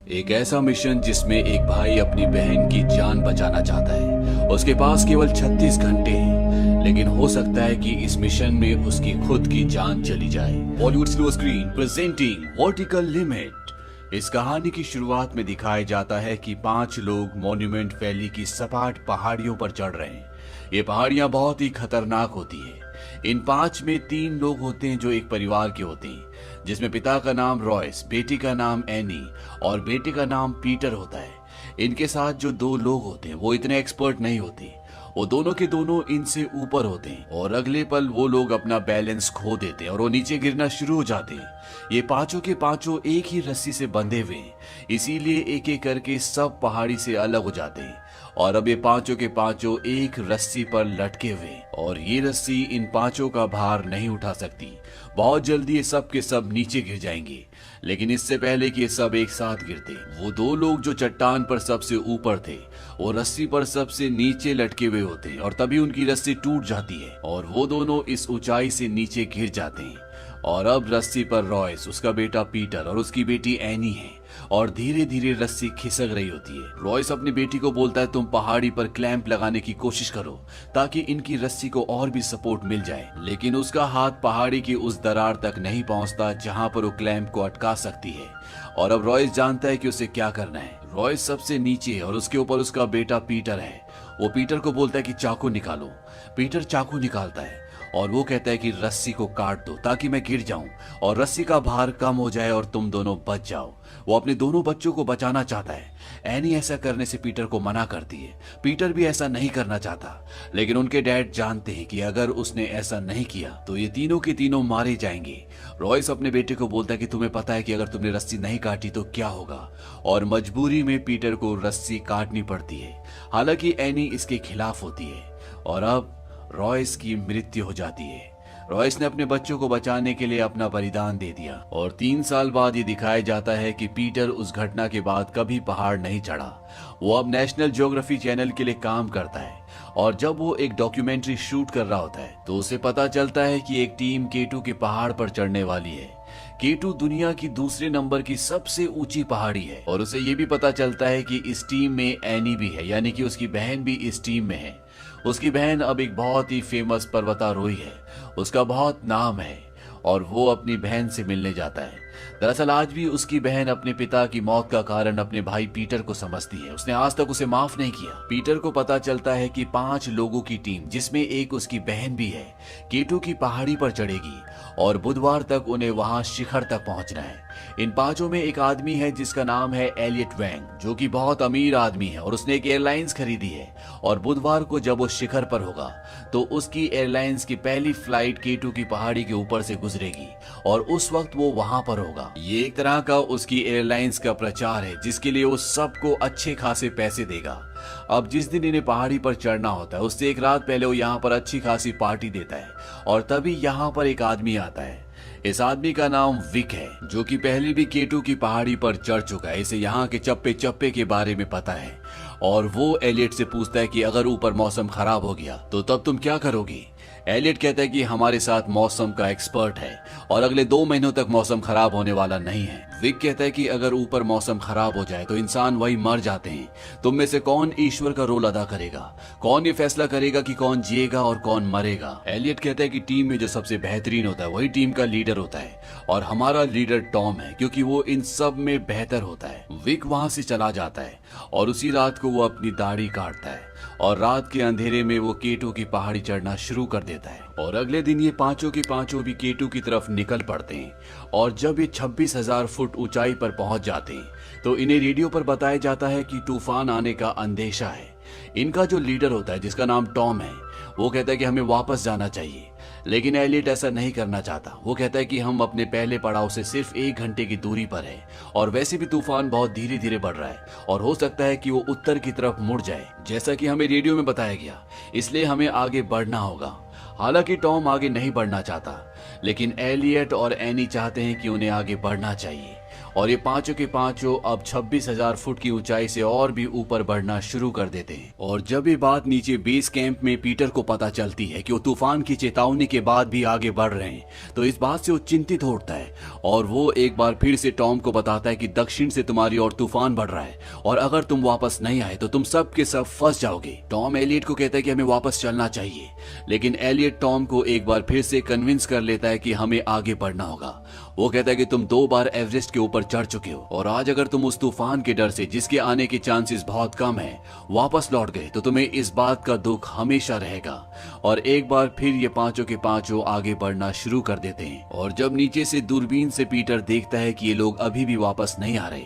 एक ऐसा मिशन जिसमें एक भाई अपनी बहन की जान बचाना चाहता है। उसके पास केवल 36 घंटे हैं, लेकिन हो सकता है कि इस मिशन में उसकी खुद की जान चली जाए। Bollywood slow screen presenting vertical limit. इस कहानी की शुरुआत में दिखाया जाता है कि 5 लोग मॉन्यूमेंट वैली की सपाट पहाड़ियों पर चढ़ रहे हैं। ये पहाड़ियां बहुत ही खतरनाक होती है। इन 5 में 3 लोग होते हैं जो एक परिवार के होते हैं, जिसमें पिता का नाम रॉयस, बेटी का नाम एनी और बेटे का नाम पीटर होता है। इनके साथ जो 2 लोग होते हैं वो इतने एक्सपर्ट नहीं होते। वो दोनों के दोनों इनसे ऊपर होते हैं और अगले पल वो लोग अपना बैलेंस खो देते हैं और वो नीचे गिरना शुरू हो जाते हैं। ये पांचों के पांचों एक ही रस्सी से बंधे हुए हैं, इसीलिए एक एक करके सब पहाड़ी से अलग हो जाते हैं। और अब ये पांचों के पांचों एक रस्सी पर लटके हुए और ये रस्सी इन पांचों का भार नहीं उठा सकती। बहुत जल्दी ये सब के सब नीचे गिर जाएंगे, लेकिन इससे पहले कि ये सब एक साथ गिरते, वो 2 लोग जो चट्टान पर सबसे ऊपर थे वो रस्सी पर सबसे नीचे लटके हुए होते हैं और तभी उनकी रस्सी टूट जाती है और वो दोनों इस ऊंचाई से नीचे गिर जाते हैं। और अब रस्सी पर रॉयस, उसका बेटा पीटर और उसकी बेटी एनी है और धीरे धीरे रस्सी खिसक रही होती है। रॉयस अपनी बेटी को बोलता है, तुम पहाड़ी पर क्लैंप लगाने की कोशिश करो ताकि इनकी रस्सी को और भी सपोर्ट मिल जाए, लेकिन उसका हाथ पहाड़ी की उस दरार तक नहीं पहुंचता जहां पर वो क्लैंप को अटका सकती है। और अब रॉयस जानता है कि उसे क्या करना है। रॉयस सबसे नीचे है और उसके ऊपर उसका बेटा पीटर है। वो पीटर को बोलता है कि चाकू निकालो। पीटर चाकू निकालता है और वो कहता है कि रस्सी को काट दो ताकि मैं गिर जाऊं और रस्सी का भार कम हो जाए और तुम दोनों बच जाओ। वो अपने दोनों बच्चों को बचाना चाहता है। एनी ऐसा करने से पीटर को मना करती है। पीटर भी ऐसा नहीं करना चाहता, लेकिन उनके डैड जानते हैं कि अगर उसने ऐसा नहीं किया तो ये तीनों के तीनों मारे जाएंगे। रॉयस अपने बेटे को बोलता है कि तुम्हें पता है कि अगर तुमने रस्सी नहीं काटी तो क्या होगा, और मजबूरी में पीटर को रस्सी काटनी पड़ती है। हालांकि एनी इसके खिलाफ होती है और अब रॉयस की मृत्यु हो जाती है। रॉयस ने अपने बच्चों को बचाने के लिए अपना बलिदान दे दिया और 3 साल बाद ये दिखाया जाता है कि पीटर उस घटना के बाद कभी पहाड़ नहीं चढ़ा। वो अब नेशनल ज्योग्राफी चैनल के लिए काम करता है और जब वो एक डॉक्यूमेंट्री शूट कर रहा होता है तो उसे पता चलता है कि एक टीम K2 के पहाड़ पर चढ़ने वाली है। K2 दुनिया की दूसरे नंबर की सबसे ऊंची पहाड़ी है और उसे ये भी पता चलता है कि इस टीम में एनी भी है, यानी कि उसकी बहन भी इस टीम में है। उसकी बहन अब एक बहुत ही फेमस पर्वतारोही है, उसका बहुत नाम है और वो अपनी बहन से मिलने जाता है। दरअसल आज भी उसकी बहन अपने पिता की मौत का कारण अपने भाई पीटर को समझती है। उसने आज तक उसे माफ नहीं किया। पीटर को पता चलता है कि 5 लोगों की टीम, जिसमें एक उसकी बहन भी है, K2 की पहाड़ी पर चढ़ेगी और बुधवार तक उन्हें वहां शिखर तक पहुंचना है। इन 5 में एक आदमी है जिसका नाम है एलियट वैंग, जो कि बहुत अमीर आदमी है और उसने एक एयरलाइंस खरीदी है और बुधवार को जब वो शिखर पर होगा तो उसकी एयरलाइंस की पहली फ्लाइट K2 की पहाड़ी के ऊपर से गुजरेगी और उस वक्त वो वहां पर होगा। ये एक तरह का उसकी एयरलाइंस का प्रचार है जिसके लिए वो सबको अच्छे खासे पैसे देगा। अब जिस दिन इन्हें पहाड़ी पर चढ़ना होता है उससे एक रात पहले वो यहाँ पर अच्छी खासी पार्टी देता है और तभी यहाँ पर एक आदमी आता है। इस आदमी का नाम विक है, जो कि पहले भी K2 की पहाड़ी पर चढ़ चुका है। इसे यहाँ के चप्पे चप्पे के बारे में पता है और वो एलियट से पूछता है कि अगर ऊपर मौसम खराब हो गया तो तब तुम क्या करोगी। एलियट कहता है कि हमारे साथ मौसम का एक्सपर्ट है और अगले 2 महीनों तक मौसम खराब होने वाला नहीं है। विक कहता है कि अगर ऊपर मौसम खराब हो जाए तो इंसान वही मर जाते हैं। तुम में से कौन ईश्वर का रोल अदा करेगा? कौन ये फैसला करेगा कि कौन जिएगा और कौन मरेगा? एलियट कहता है कि टीम में जो सबसे बेहतरीन होता है वही टीम का लीडर होता है और हमारा लीडर टॉम है, क्योंकि वो इन सब में बेहतर होता है। विक वहां से चला जाता है और उसी रात को वो अपनी दाढ़ी काटता है और रात के अंधेरे में वो K2 की पहाड़ी चढ़ना शुरू कर देता है। और अगले दिन ये पांचों के पांचों भी K2 की तरफ निकल पड़ते हैं और जब ये 26,000 फुट ऊंचाई पर पहुंच जाते हैं तो इन्हें रेडियो पर बताया जाता है कि तूफान आने का अंदेशा है। इनका जो लीडर होता है, जिसका नाम टॉम है, वो कहता है कि हमें वापस जाना चाहिए, लेकिन एलियट ऐसा नहीं करना चाहता। वो कहता है कि हम अपने पहले पड़ाव से सिर्फ 1 घंटे की दूरी पर है और वैसे भी तूफान बहुत धीरे धीरे बढ़ रहा है और हो सकता है कि वो उत्तर की तरफ मुड़ जाए, जैसा कि हमें रेडियो में बताया गया, इसलिए हमें आगे बढ़ना होगा। हालांकि टॉम आगे नहीं बढ़ना चाहता, लेकिन एलियट और एनी चाहते हैं कि उन्हें आगे बढ़ना चाहिए और ये पांचों के पांचों अब 26,000 फुट की ऊंचाई से और भी ऊपर बढ़ना शुरू कर देते हैं। और जब ये बात नीचे बेस कैंप में पीटर को पता चलती है कि वो तूफान की चेतावनी के बाद भी आगे बढ़ रहे हैं, तो इस बात से वो चिंतित हो उठता है और वो एक बार फिर से टॉम को बताता है कि दक्षिण से तुम्हारी ओर तूफान बढ़ रहा है और अगर तुम वापस नहीं आए तो तुम सब के सब फंस जाओगे। टॉम एलियट को कहता है कि हमें वापस चलना चाहिए, लेकिन एलियट टॉम को एक बार फिर से कन्विंस कर लेता है कि हमें आगे बढ़ना होगा। वो कहता है कि तुम 2 बार एवरेस्ट के ऊपर चढ़ चुके हो और आज अगर तुम उस तूफान के डर से, जिसके आने के चांसेस बहुत कम है, वापस लौट गए तो तुम्हें इस बात का दुख हमेशा रहेगा। और एक बार फिर ये पांचों के पांचों आगे बढ़ना शुरू कर देते हैं। और जब नीचे से दूरबीन से पीटर देखता है कि ये लोग अभी भी वापस नहीं आ रहे,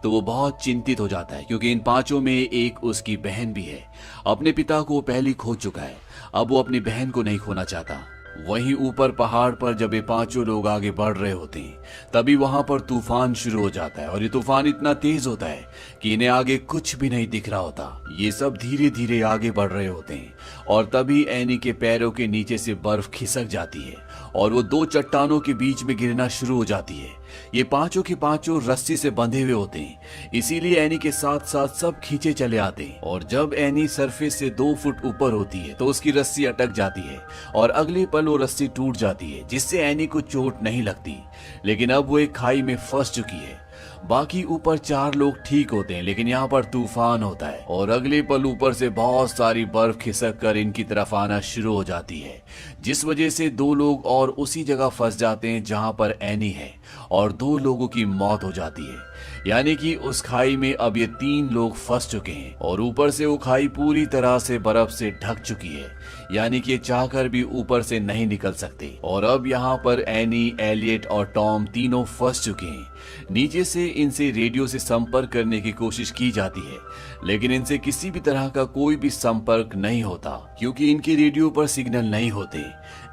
तो वो बहुत चिंतित हो जाता है, क्योंकि इन पांचों में एक उसकी बहन भी है। अपने पिता को वो पहले खो चुका है, अब वो अपनी बहन को नहीं खोना चाहता। वहीं ऊपर पहाड़ पर जब ये पांचों लोग आगे बढ़ रहे होते हैं, तभी वहां पर तूफान शुरू हो जाता है और ये तूफान इतना तेज होता है कि इन्हें आगे कुछ भी नहीं दिख रहा होता। ये सब धीरे धीरे आगे बढ़ रहे होते हैं और तभी एनी के पैरों के नीचे से बर्फ खिसक जाती है और वो 2 चट्टानों के बीच में गिरना शुरू हो जाती है। ये पांचों के पांचों रस्सी से बंधे हुए होते हैं, इसीलिए एनी के साथ साथ सब खींचे चले आते हैं। और जब एनी सरफेस से 2 फुट ऊपर होती है तो उसकी रस्सी अटक जाती है और अगले पल वो रस्सी टूट जाती है, जिससे एनी को चोट नहीं लगती। लेकिन अब वो एक खाई में फंस चुकी है। बाकी ऊपर 4 लोग ठीक होते हैं, लेकिन यहाँ पर तूफान होता है और अगले पल ऊपर से बहुत सारी बर्फ खिसक कर इनकी तरफ आना शुरू हो जाती है, जिस वजह से 2 लोग और उसी जगह फंस जाते हैं जहाँ पर एनी है और 2 लोगों की मौत हो जाती है। यानी कि उस खाई में अब ये 3 लोग फंस चुके हैं और ऊपर से वो खाई पूरी तरह से बर्फ से ढक चुकी है, यानी कि चाहकर भी ऊपर से नहीं निकल सकते। और अब यहाँ पर एनी, एलियट और टॉम तीनों फंस चुके हैं। नीचे से इनसे रेडियो से संपर्क करने की कोशिश की जाती है, लेकिन इनसे किसी भी तरह का कोई भी संपर्क नहीं होता, क्योंकि इनके रेडियो पर सिग्नल नहीं होते।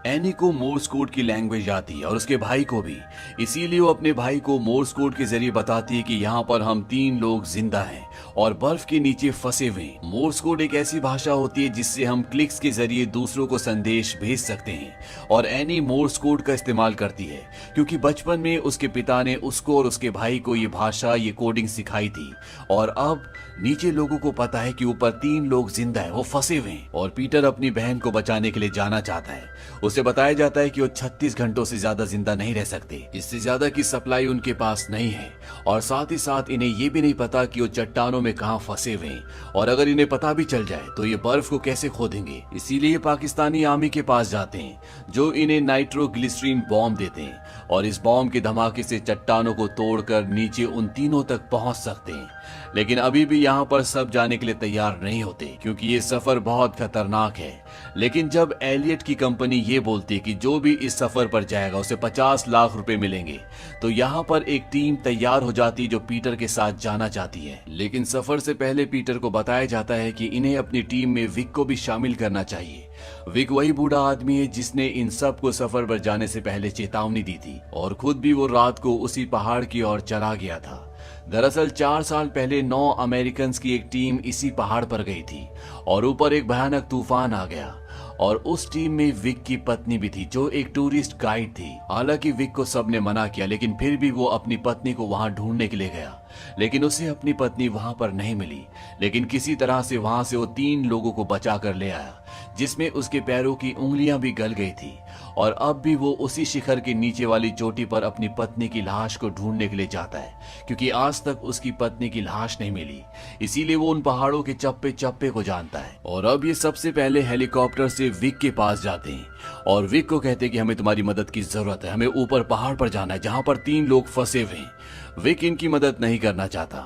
एनी को मोर्स कोड की लैंग्वेज आती है और उसके भाई को भी, इसीलिए वो अपने भाई को मोर्स कोड के जरिए बताती है कि यहाँ पर हम 3 लोग जिंदा हैं और बर्फ के नीचे फंसे हुए। मोर्स कोड एक ऐसी भाषा होती है जिससे हम क्लिक्स के जरिए दूसरों को संदेश भेज सकते हैं और एनी मोर्स कोड का इस्तेमाल करती है, क्योंकि बचपन में उसके पिता ने उसको और उसके भाई को ये भाषा, ये कोडिंग सिखाई थी। और अब नीचे लोगों को पता है कि ऊपर 3 लोग जिंदा है, वो फंसे हुए हैं और पीटर अपनी बहन को बचाने के लिए जाना चाहता है। उसे बताया जाता है कि वो 36 घंटों से ज्यादा जिंदा नहीं रह सकते, इससे ज्यादा की सप्लाई उनके पास नहीं है और साथ ही साथ इन्हें ये भी नहीं पता कि वो चट्टानों में कहां फंसे हुए हैं और अगर इन्हें पता भी चल जाए तो ये बर्फ को कैसे खोदेंगे। इसीलिए पाकिस्तानी आर्मी के पास जाते हैं, जो इन्हें नाइट्रोग्लिसरीन बॉम्ब देते हैं और इस बॉम्ब के धमाके से चट्टानों को तोड़कर नीचे उन तीनों तक पहुंच सकते हैं। लेकिन अभी भी यहाँ पर सब जाने के लिए तैयार नहीं होते, क्योंकि ये सफर बहुत खतरनाक है। लेकिन जब एलियट की कंपनी ये बोलती है कि जो भी इस सफर पर जाएगा उसे 50 लाख रुपए मिलेंगे, तो यहाँ पर एक टीम तैयार हो जाती जो पीटर के साथ जाना चाहती है। लेकिन सफर से पहले पीटर को बताया जाता है कि इन्हें अपनी टीम में विक को भी शामिल करना चाहिए। विक वही बूढ़ा आदमी है जिसने इन सब को सफर पर जाने से पहले चेतावनी दी थी और खुद भी वो रात को उसी पहाड़ की ओर चला गया था। दरअसल 4 साल पहले 9 अमेरिकन की एक टीम इसी पहाड़ पर गई थी और ऊपर एक भयानक तूफान आ गया और उस टीम में विक की पत्नी भी थी, जो एक टूरिस्ट गाइड थी। हालांकि विक को सबने मना किया, लेकिन फिर भी वो अपनी पत्नी को वहां ढूंढने के लिए गया, लेकिन उसे अपनी पत्नी वहां पर नहीं मिली। लेकिन किसी तरह से वहां से वो 3 लोगों को बचा कर ले आया, जिसमें उसके पैरों की उंगलियां भी गल गई थी। और अब भी वो उसी शिखर के नीचे वाली चोटी पर अपनी पत्नी की लाश को ढूंढने के लिए जाता है, क्योंकि आज तक उसकी पत्नी की लाश नहीं मिली। इसीलिए वो उन पहाड़ों के चप्पे चप्पे को जानता है। और अब ये सबसे पहले हेलीकॉप्टर से विक के पास जाते हैं और विक को कहते हैं कि हमें तुम्हारी मदद की जरूरत है, हमें ऊपर पहाड़ पर जाना है जहां पर 3 लोग फंसे हुए हैं। विक इनकी मदद नहीं करना चाहता।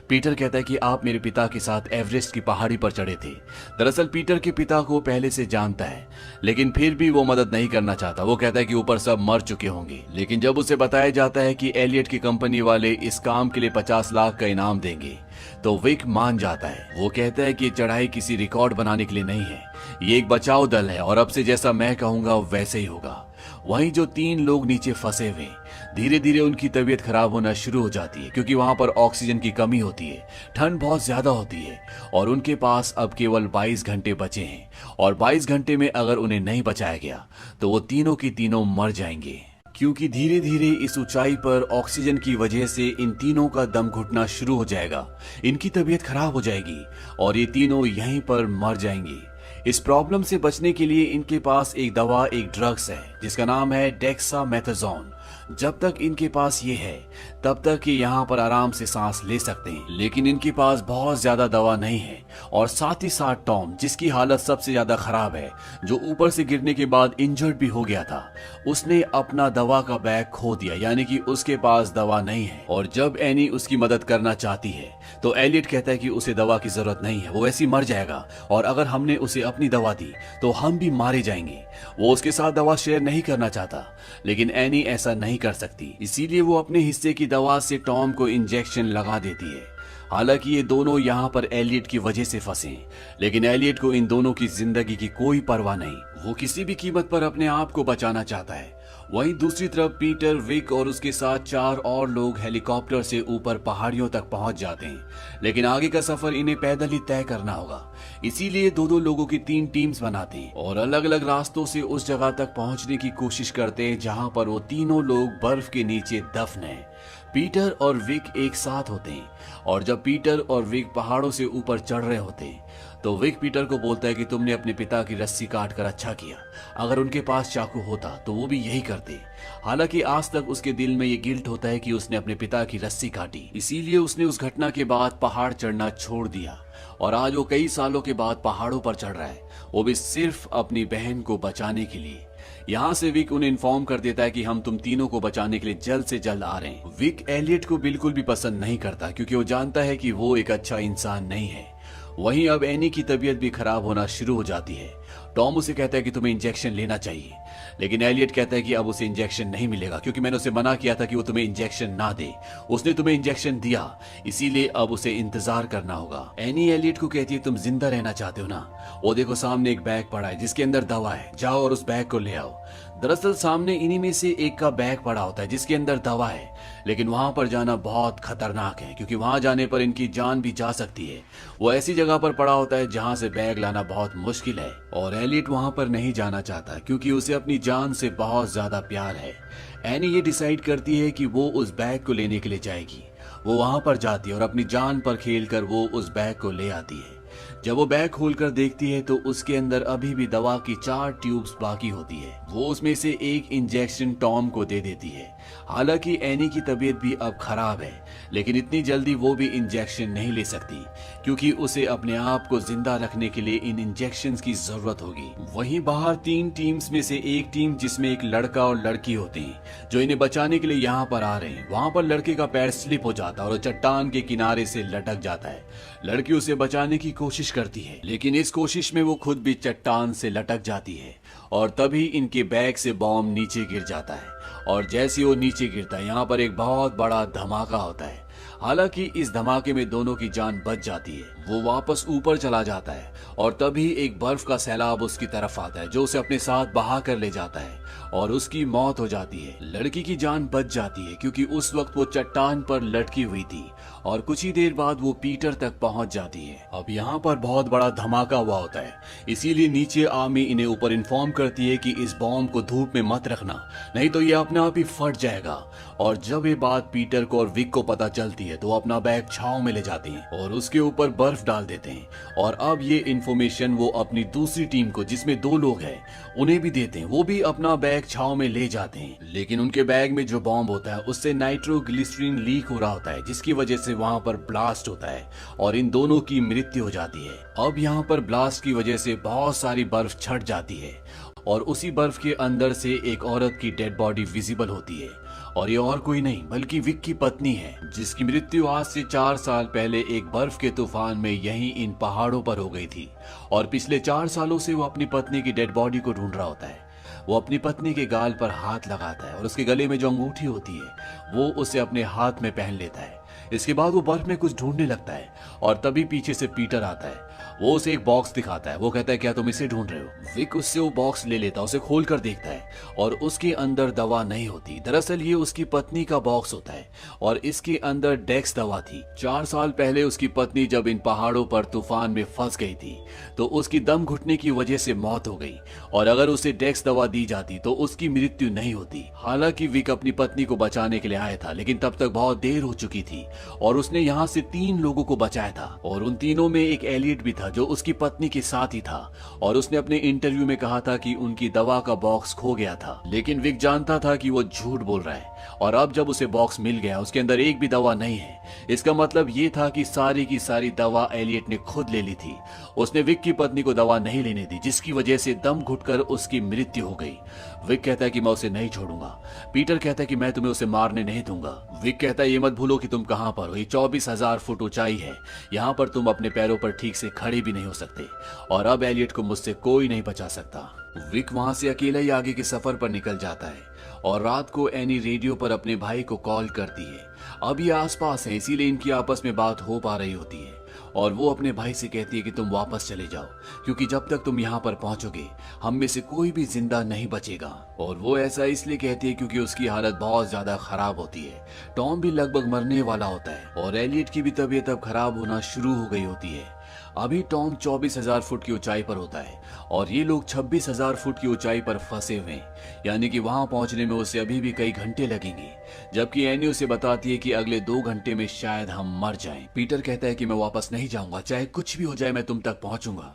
पीटर कहता है कि आप मेरे पिता के साथ एवरेस्ट की पहाड़ी पर चढ़े थे। दरअसल पीटर के पिता को पहले से जानता है, लेकिन फिर भी वो मदद नहीं करना चाहता। वो कहता है कि ऊपर सब मर चुके होंगे। लेकिन जब उसे बताया जाता है कि एलियट की कंपनी वाले इस काम के लिए 50 लाख का इनाम देंगे, तो विक मान जाता है। वो कहता है कि चढ़ाई किसी रिकॉर्ड बनाने के लिए नहीं है, ये एक बचाव दल है और अब से जैसा मैं कहूंगा वैसे ही होगा। वहीं जो 3 लोग नीचे फंसे हुए, धीरे धीरे उनकी तबीयत खराब होना शुरू हो जाती है, क्योंकि वहां पर ऑक्सीजन की कमी होती है, ठंड बहुत ज्यादा होती है और उनके पास अब केवल 22 घंटे बचे हैं और 22 घंटे में अगर उन्हें नहीं बचाया गया तो वो तीनों की तीनों मर जाएंगे। क्योंकि धीरे धीरे इस ऊंचाई पर ऑक्सीजन की वजह से इन तीनों का दम घुटना शुरू हो जाएगा, इनकी तबीयत खराब हो जाएगी और ये तीनों यहीं पर मर जाएंगे। इस प्रॉब्लम से बचने के लिए इनके पास एक दवा, एक ड्रग्स है जिसका नाम है डेक्सामेथासोन। जब तक इनके पास ये है तब तक ये यहाँ पर आराम से सांस ले सकते हैं, लेकिन इनके पास बहुत ज्यादा दवा नहीं है। और साथ ही साथ टॉम, जिसकी हालत सबसे ज्यादा खराब है, जो ऊपर से गिरने के बाद इंजर्ड भी हो गया था, उसने अपना दवा का बैग खो दिया, यानी कि उसके पास दवा नहीं है। और जब एनी उसकी मदद करना चाहती है तो एलियट कहता है कि उसे दवा की जरूरत नहीं है, वो ऐसे ही मर जाएगा और अगर हमने उसे अपनी दवा दी तो हम भी मारे जाएंगे। वो उसके साथ दवा शेयर नहीं करना चाहता, लेकिन एनी ऐसा नहीं कर सकती, इसीलिए वो अपने हिस्से की दवा से टॉम को इंजेक्शन लगा देती है। हालांकि ये दोनों यहाँ पर एलियट की वजह से फंसे हैं, लेकिन एलियट को इन दोनों की जिंदगी की कोई परवाह नहीं, वो किसी भी कीमत पर अपने आप को बचाना चाहता है। वहीं दूसरी तरफ पीटर, विक और उसके साथ 4 और लोग हेलीकॉप्टर से ऊपर पहाड़ियों तक पहुंच जाते हैं, लेकिन आगे का सफर इन्हें पैदल ही तय करना होगा। इसीलिए दो लोगों की 3 टीम्स बनाते हैं और अलग अलग रास्तों से उस जगह तक पहुंचने की कोशिश करते हैं जहां पर वो तीनों लोग बर्फ के नीचे दफन हैं। पीटर और विक एक साथ होते हैं और जब पीटर और विक पहाड़ों से ऊपर चढ़ रहे होते हैं तो विक पीटर को बोलता है कि तुमने अपने पिता की रस्सी काट कर अच्छा किया, अगर उनके पास चाकू होता तो वो भी यही करते। हालांकि आज तक उसके दिल में ये गिल्ट होता है कि उसने अपने पिता की रस्सी काटी, इसीलिए उसने उस घटना के बाद पहाड़ चढ़ना छोड़ दिया और आज वो कई सालों के बाद पहाड़ों पर चढ़ रहा है, वो भी सिर्फ अपनी बहन को बचाने के लिए। यहाँ से विक उन्हें इन्फॉर्म कर देता है कि हम तुम तीनों को बचाने के लिए जल्द से जल्द आ रहे हैं। विक एलियट को बिल्कुल भी पसंद नहीं करता क्योंकि वो जानता है कि वो एक अच्छा इंसान नहीं है। वहीं अब एनी की तबीयत भी खराब होना शुरू हो जाती है। टॉम उसे कहता है कि तुम्हें इंजेक्शन लेना चाहिए, लेकिन एलियट कहता है कि अब उसे इंजेक्शन नहीं मिलेगा क्योंकि मैंने उसे मना किया था कि वो तुम्हें इंजेक्शन ना दे, उसने तुम्हें इंजेक्शन दिया, इसीलिए अब उसे इंतजार करना होगा। एनी एलियट को कहती है तुम जिंदा रहना चाहते हो ना, वो देखो सामने एक बैग पड़ा है जिसके अंदर दवा है, जाओ और उस बैग को ले आओ। दरअसल सामने इन्हीं में से एक का बैग पड़ा होता है जिसके अंदर दवा है, लेकिन वहां पर जाना बहुत खतरनाक है क्योंकि वहां जाने पर इनकी जान भी जा सकती है। वो ऐसी जगह पर पड़ा होता है जहां से बैग लाना बहुत मुश्किल है और एलियट वहां पर नहीं जाना चाहता क्योंकि उसे अपनी जान से बहुत ज्यादा प्यार है। एनी ये डिसाइड करती है कि वो उस बैग को लेने के लिए जाएगी। वो वहां पर जाती है और अपनी जान पर खेलकर वो उस बैग को ले आती है। जब वो बैग खोलकर देखती है तो उसके अंदर अभी भी दवा की 4 ट्यूब्स बाकी होती है। वो उसमें से एक इंजेक्शन टॉम को दे देती है। हालांकि एनी की तबीयत भी अब खराब है, लेकिन इतनी जल्दी वो भी इंजेक्शन नहीं ले सकती क्योंकि उसे अपने आप को जिंदा रखने के लिए इन इंजेक्शंस की जरूरत होगी। वहीं बाहर 3 टीम्स में से एक टीम जिसमें एक लड़का और लड़की होते हैं जो इन्हें बचाने के लिए यहाँ पर आ रहे हैं। वहां पर लड़के का पैर स्लिप हो जाता है और चट्टान के किनारे से लटक जाता है। लड़की उसे बचाने की कोशिश करती है, लेकिन इस कोशिश में वो खुद भी चट्टान से लटक जाती है और तभी इनके बैग से बॉम्ब नीचे गिर जाता है और जैसे वो नीचे गिरता है यहाँ पर एक बहुत बड़ा धमाका होता है। हालांकि इस धमाके में दोनों की जान बच जाती है। वो वापस ऊपर चला जाता है और तभी एक बर्फ का सैलाब उसकी तरफ आता है जो उसे अपने साथ बहा कर ले जाता है और उसकी मौत हो जाती है। लड़की की जान बच जाती है क्योंकि उस वक्त वो चट्टान पर लटकी हुई थी और कुछ ही देर बाद वो पीटर तक पहुंच जाती है। अब यहाँ पर बहुत बड़ा धमाका हुआ होता है, इसीलिए नीचे आर्मी इन्हें ऊपर इन्फॉर्म करती है कि इस बॉम्ब को धूप में मत रखना, नहीं तो ये अपने आप ही फट जाएगा। और जब ये बात पीटर को और विक को पता चलती है तो वो अपना बैग छांव में ले जाते हैं और उसके ऊपर बर्फ डाल देते हैं। और अब ये इन्फॉर्मेशन वो अपनी दूसरी टीम को, जिसमें 2 लोग हैं, उन्हें भी देते हैं। वो भी अपना बैग छांव में ले जाते हैं, लेकिन उनके बैग में जो बॉम्ब होता है उससे नाइट्रोग्लिसरीन लीक हो रहा होता है जिसकी वजह से वहां पर ब्लास्ट होता है और इन दोनों की मृत्यु हो जाती है। अब यहाँ पर ब्लास्ट की वजह से बहुत सारी बर्फ छट जाती है और उसी बर्फ के अंदर से एक औरत की डेड बॉडी विजिबल होती है और ये और कोई नहीं बल्कि विक की पत्नी है, जिसकी मृत्यु आज से 4 साल पहले एक बर्फ के तूफान में यहीं इन पहाड़ों पर हो गई थी। और पिछले 4 सालों से वो अपनी पत्नी की डेड बॉडी को ढूंढ रहा होता है। वो अपनी पत्नी के गाल पर हाथ लगाता है और उसके गले में जो अंगूठी होती है वो उसे अपने हाथ में पहन लेता है। इसके बाद वो बर्फ में कुछ ढूंढने लगता है और तभी पीछे से पीटर आता है वो उसे एक बॉक्स दिखाता है। वो कहता है क्या तुम इसे ढूंढ रहे हो? विक उससे वो बॉक्स ले लेता है, उसे खोल कर देखता है और उसके अंदर दवा नहीं होती। दरअसल ये उसकी पत्नी का बॉक्स होता है और इसके अंदर डेक्स दवा थी। 4 साल पहले उसकी पत्नी जब इन पहाड़ों पर तूफान में फंस गई थी तो उसकी दम घुटने की वजह से मौत हो गई और अगर उसे डेक्स दवा दी जाती तो उसकी मृत्यु नहीं होती। हालांकि विक अपनी पत्नी को बचाने के लिए आया था, लेकिन तब तक बहुत देर हो चुकी थी और उसने यहाँ से 3 लोगों को बचाया था और उन तीनों में एक एलियट भी था जो उसकी पत्नी के साथ ही था और उसने अपने इंटरव्यू में कहा था कि उनकी दवा का बॉक्स खो गया था। लेकिन विक जानता था कि वो झूठ बोल रहा है और अब जब उसे बॉक्स मिल गया उसके अंदर एक भी दवा नहीं है। इसका मतलब ये था कि सारी की सारी दवा एलियट ने खुद ले ली थी। उसने विक की पत्नी को दवा नहीं लेने दी जिसकी वजह से दम घुटकर उसकी मृत्यु हो गई। विक कहता है कि मैं उसे नहीं छोड़ूंगा। पीटर कहता है कि मैं तुम्हें उसे मारने नहीं दूंगा। विक कहता है ये मत भूलो कि तुम कहां पर हो, ये 24,000 फुट ऊंचाई है, यहाँ पर तुम अपने पैरों पर ठीक से खड़े भी नहीं हो सकते और अब एलियट को मुझसे कोई नहीं बचा सकता। विक वहां से अकेला ही आगे के सफर पर निकल जाता है और रात को एनी रेडियो पर अपने भाई को कॉल करती है। अब ये आसपास है इसीलिए इनकी आपस में बात हो पा रही होती है और वो अपने भाई से कहती है कि तुम वापस चले जाओ क्योंकि जब तक तुम यहाँ पर पहुंचोगे हम में से कोई भी जिंदा नहीं बचेगा। और वो ऐसा इसलिए कहती है क्योंकि उसकी हालत बहुत ज्यादा खराब होती है। टॉम भी लगभग मरने वाला होता है और एलियट की भी तबीयत अब खराब होना शुरू हो गई होती है। अभी टॉम 24,000 फुट की ऊंचाई पर होता है और ये लोग 26,000 फुट की ऊंचाई पर फंसे हुए हैं, यानी कि वहां पहुंचने में उसे अभी भी कई घंटे लगेंगे। जबकि एनी उसे बताती है कि अगले 2 घंटे में शायद हम मर जाएं। पीटर कहता है कि मैं वापस नहीं जाऊंगा, चाहे कुछ भी हो जाए मैं तुम तक पहुंचूंगा।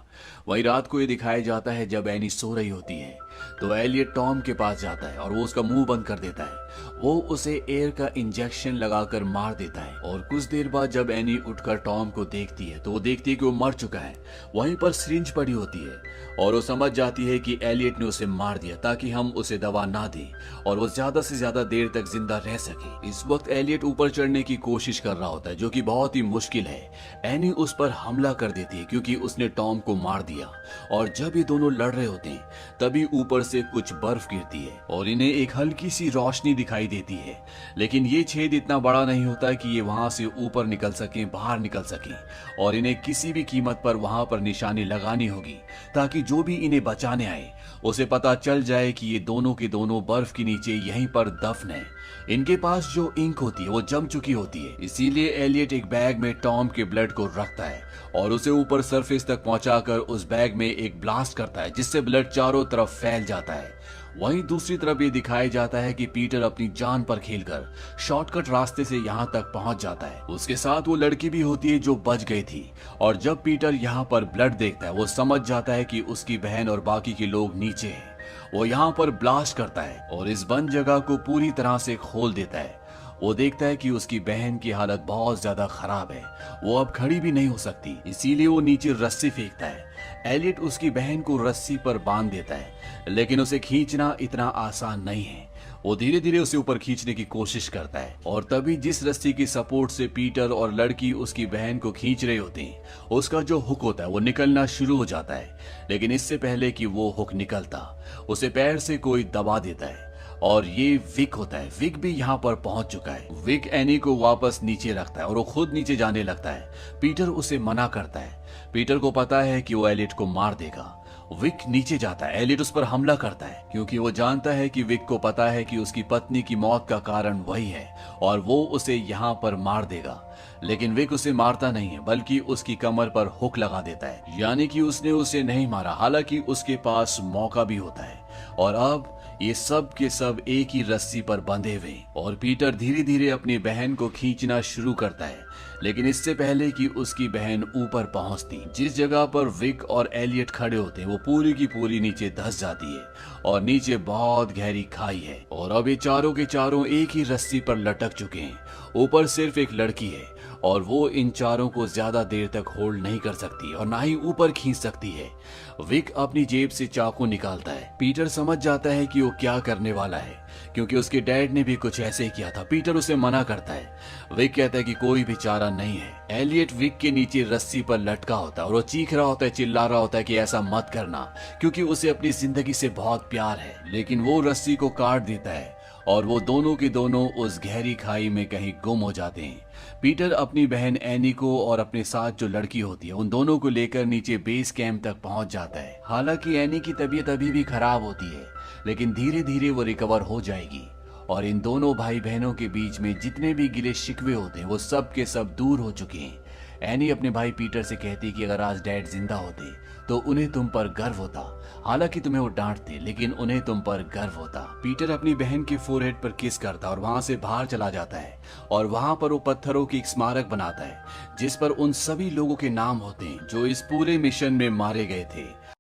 वही रात को ये दिखाया जाता है जब एनी सो रही होती है तो एलियट टॉम के पास जाता है और वो उसका मुंह बंद कर देता है। वो उसे एयर का इंजेक्शन लगाकर मार देता है और कुछ देर बाद जब एनी उठकर टॉम को देखती है तो वो देखती है कि वो मर चुका है। वहीं पर सिरिंज पड़ी होती है और वो समझ जाती है कि एलियट ने उसे मार दिया ताकि हम उसे दवा ना दें और वो ज्यादा से ज्यादा देर तक जिंदा रह सके। इस वक्त एलियट ऊपर चढ़ने की कोशिश कर रहा होता है जो कि बहुत ही मुश्किल है। एनी उस पर हमला कर देती है क्योंकि उसने टॉम को मार दिया और जब ये दोनों लड़ रहे होते हैं तभी ऊपर से कुछ बर्फ गिरती है और इन्हें एक हल्की सी रोशनी दिखाई देती है। लेकिन ये छेद इतना बड़ा नहीं होता कि ये वहां से ऊपर निकल सके, बाहर निकल सके और इन्हें किसी भी कीमत पर वहां पर निशानी लगानी होगी ताकि जो भी इन्हें बचाने आए उसे पता चल जाए कि ये दोनों के दोनों बर्फ के नीचे यहीं पर दफन है। इनके पास जो इंक होती है वो जम चुकी होती है, इसीलिए एलियट एक बैग में टॉम के ब्लड को रखता है और उसे ऊपर सरफेस तक पहुंचाकर उस बैग में एक ब्लास्ट करता है जिससे ब्लड चारों तरफ फैल जाता है। वहीं दूसरी तरफ ये दिखाया जाता है कि पीटर अपनी जान पर खेलकर शॉर्टकट रास्ते से यहाँ तक पहुंच जाता है। उसके साथ वो लड़की भी होती है जो बच गई थी और जब पीटर यहाँ पर ब्लड देखता है वो समझ जाता है कि उसकी बहन और बाकी के लोग नीचे हैं। वो यहाँ पर ब्लास्ट करता है और इस बंद जगह को पूरी तरह से खोल देता है। वो देखता है कि उसकी बहन की हालत बहुत ज्यादा खराब है, वो अब खड़ी भी नहीं हो सकती, इसीलिए वो नीचे रस्सी फेंकता है। एलियट उसकी बहन को रस्सी पर बांध देता है लेकिन उसे खींचना इतना आसान नहीं है। वो धीरे धीरे उसे ऊपर खींचने की कोशिश करता है और तभी जिस रस्सी की सपोर्ट से पीटर और लड़की उसकी बहन को खींच रहे होते हैं उसका जो हुक होता है वो निकलना शुरू हो जाता है। लेकिन इससे पहले कि वो हुक निकलता उसे पैर से कोई दबा देता है और ये विक होता है। विक भी यहाँ पर पहुंच चुका है। विक एनी को वापस नीचे रखता है और वो खुद नीचे जाने लगता है। पीटर उसे मना करता है। पीटर को पता है कि वो एलियट को मार देगा। विक नीचे जाता है। एलियट उस पर हमला करता है क्योंकि वो जानता है कि विक को पता है कि उसकी पत्नी की मौत का कारण वही है और वो उसे यहाँ पर मार देगा। लेकिन विक उसे मारता नहीं है बल्कि उसकी कमर पर हुक लगा देता है, यानी कि उसने उसे नहीं मारा, हालांकि उसके पास मौका भी होता है। और अब ये सब के सब एक ही रस्सी पर बंधे हुए और पीटर धीरे धीरे अपनी बहन को खींचना शुरू करता है। लेकिन इससे पहले कि उसकी बहन ऊपर पहुंचती, जिस जगह पर विक और एलियट खड़े होते हैं वो पूरी की पूरी नीचे धंस जाती है और नीचे बहुत गहरी खाई है और अब ये चारों के चारों एक ही रस्सी पर लटक चुके हैं। ऊपर सिर्फ एक लड़की है और वो इन चारों को ज्यादा देर तक होल्ड नहीं कर सकती और ना ही ऊपर खींच सकती है। विक अपनी जेब से चाकू निकालता है। पीटर समझ जाता है कि वो क्या करने वाला है क्योंकि उसके डैड ने भी कुछ ऐसे ही किया था। पीटर उसे मना करता है। विक कहता है कि कोई भी चारा नहीं है। एलियट विक के नीचे रस्सी पर लटका होता है और वो चीख रहा होता है, चिल्ला रहा होता है कि ऐसा मत करना क्योंकि उसे अपनी जिंदगी से बहुत प्यार है। लेकिन वो रस्सी को काट देता है और वो दोनों के दोनों उस गहरी खाई में कहीं गुम हो जाते हैं। पीटर अपनी बहन एनी को और अपने साथ जो लड़की होती है उन दोनों को लेकर नीचे बेस कैंप तक पहुंच जाता है। हालांकि एनी की तबीयत अभी भी खराब होती है, लेकिन धीरे धीरे वो रिकवर हो जाएगी और इन दोनों भाई बहनों के बीच में जितने भी गिले शिकवे होते हैं वो सब के सब दूर हो चुके हैं। एनी अपने भाई पीटर से कहती कि अगर आज डैड जिंदा होते तो उन्हें तुम पर गर्व होता। हालांकि तुम्हें वो डांटते, लेकिन उन्हें तुम पर गर्व होता। पीटर अपनी बहन के फोरहेड पर किस करता और वहां से बाहर चला जाता है और वहां पर वो पत्थरों की एक स्मारक बनाता है जिस पर उन सभी लोगों के नाम होते हैं जो इस पूरे मिशन में मारे गए थे।